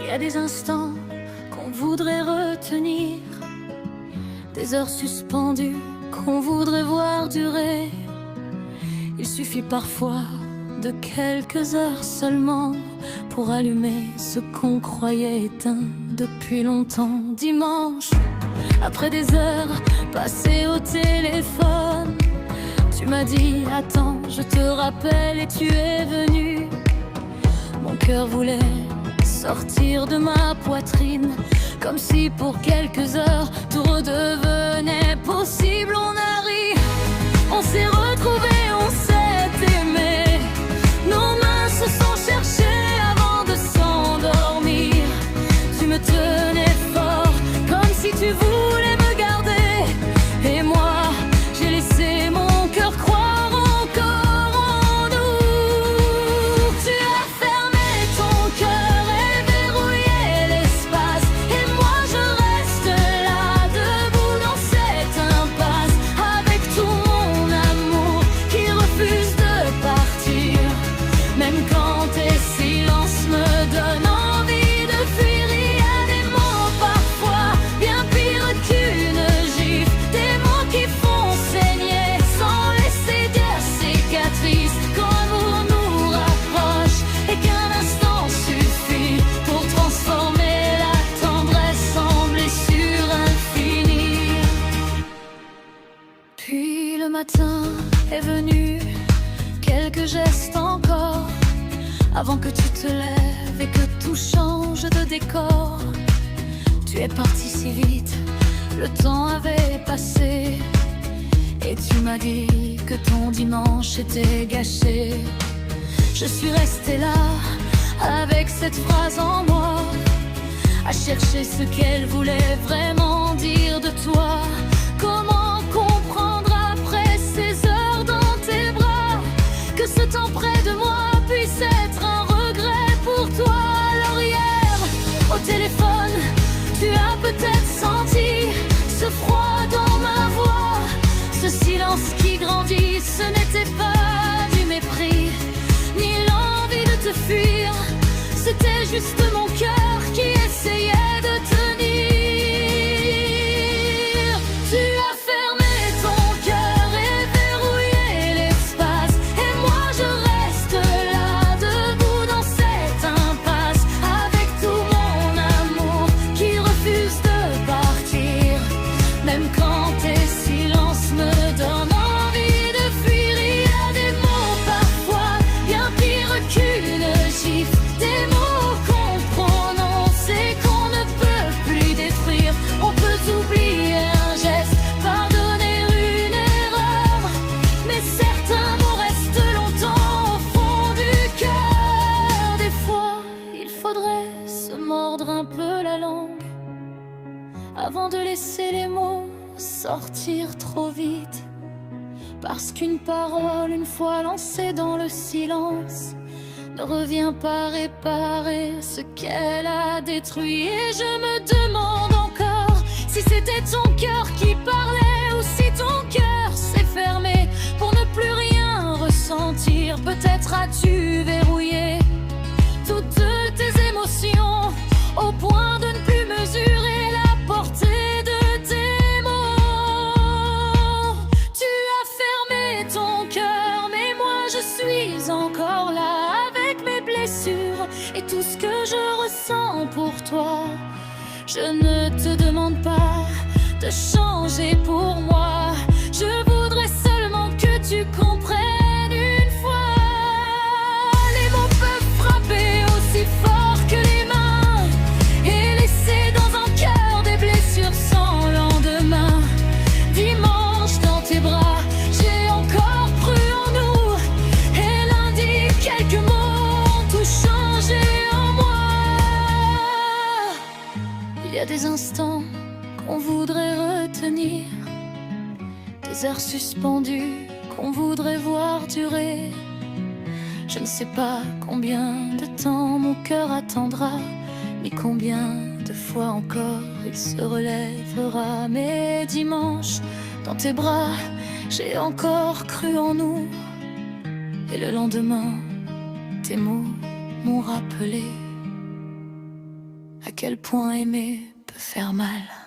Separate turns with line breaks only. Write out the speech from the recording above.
y a des instants qu'on voudrait retenir, des heures suspendues qu'on voudrait voir durer. Il suffit parfois de quelques heures seulement pour allumer ce qu'on croyait éteint depuis longtemps. Dimanche, après des heures passées au téléphone, tu m'as dit attends, je te rappelle, et tu es venu. Mon cœur voulait sortir de ma poitrine, comme si pour quelques heures tout redevenait possible. On a ri, on s'est retrouvés, on s'est aimés, nos mains se sont cherchées avant de s'endormir. Tu me tenais fort, comme si tu voulais me garder, et moi j'ai laissé mon cœur croire encore en nous. Tu as fermé ton cœur et verrouillé l'espace, et moi je reste là debout dans cette impasse, avec tout mon amour qui refuse de partir. Même quand tes silences me donnent envie de fuir, il y a des mots parfois bien pires qu'une gifle, des mots qui font saigner sans laisser dire cicatrice. Quand l'amour nous rapproche et qu'un instant suffit pour transformer la tendresse en blessure infinie. Puis le matin est venu, quelques gestes encore, avant que tu te lèves et que tout change de décor. Tu es parti si vite, le temps avait passé, et tu m'as dit que ton dimanche était gâché. Je suis restée là, avec cette phrase en moi, à chercher ce qu'elle voulait vraiment dire de toi. Comment comprendre après ces heures dans tes bras que ce temps près de moi puisse être un regret pour toi? Alors hier, au téléphone, tu as peut-être senti ce froid dans ma voix, ce silence qui grandit. Ce n'était pas du mépris, ni l'envie de te fuir, c'était juste mon cœur qui essayait de tenir. Tu as fermé ton cœur et verrouillé l'espace, et moi je reste là debout dans cette impasse, avec tout mon amour qui refuse de partir. Même quand tes silences me donnent envie de fuir, il y a des mots parfois bien pires qu'une gifle, des mots qu'on prononce et qu'on ne peut plus détruire. On peut oublier un geste, pardonner une erreur, mais certains mots restent longtemps au fond du cœur. Des fois, il faudrait se mordre un peu la langue avant de laisser les mots sortir trop vite, parce qu'une parole, une fois lancée dans le silence, ne revient pas réparer ce qu'elle a détruit. Et je me demande encore si c'était ton cœur qui parlait, ou si ton cœur s'est fermé pour ne plus rien ressentir. Peut-être as-tu verrouillé toutes tes émotions au point de ne plus mesurer la portée de tes mots. Tu as fermé ton cœur, mais moi je suis encore là, avec mes blessures et tout ce que je ressens pour toi. Je ne te demande pas de changer pour moi, je voudrais seulement que tu comprennes une fois. Les mots peuvent frapper aussi fort que les mains et laisser dans un cœur des blessures sans lendemain. Dimanche dans tes bras, j'ai encore cru en nous, et lundi quelques mots ont tout changé en moi. Il y a des instants qu'on voudrait retenir, des heures suspendues qu'on voudrait voir durer. Je ne sais pas combien de temps mon cœur attendra, ni combien de fois encore il se relèvera. Mais dimanche, dans tes bras, j'ai encore cru en nous, et le lendemain, tes mots m'ont rappelé quel point aimer peut faire mal.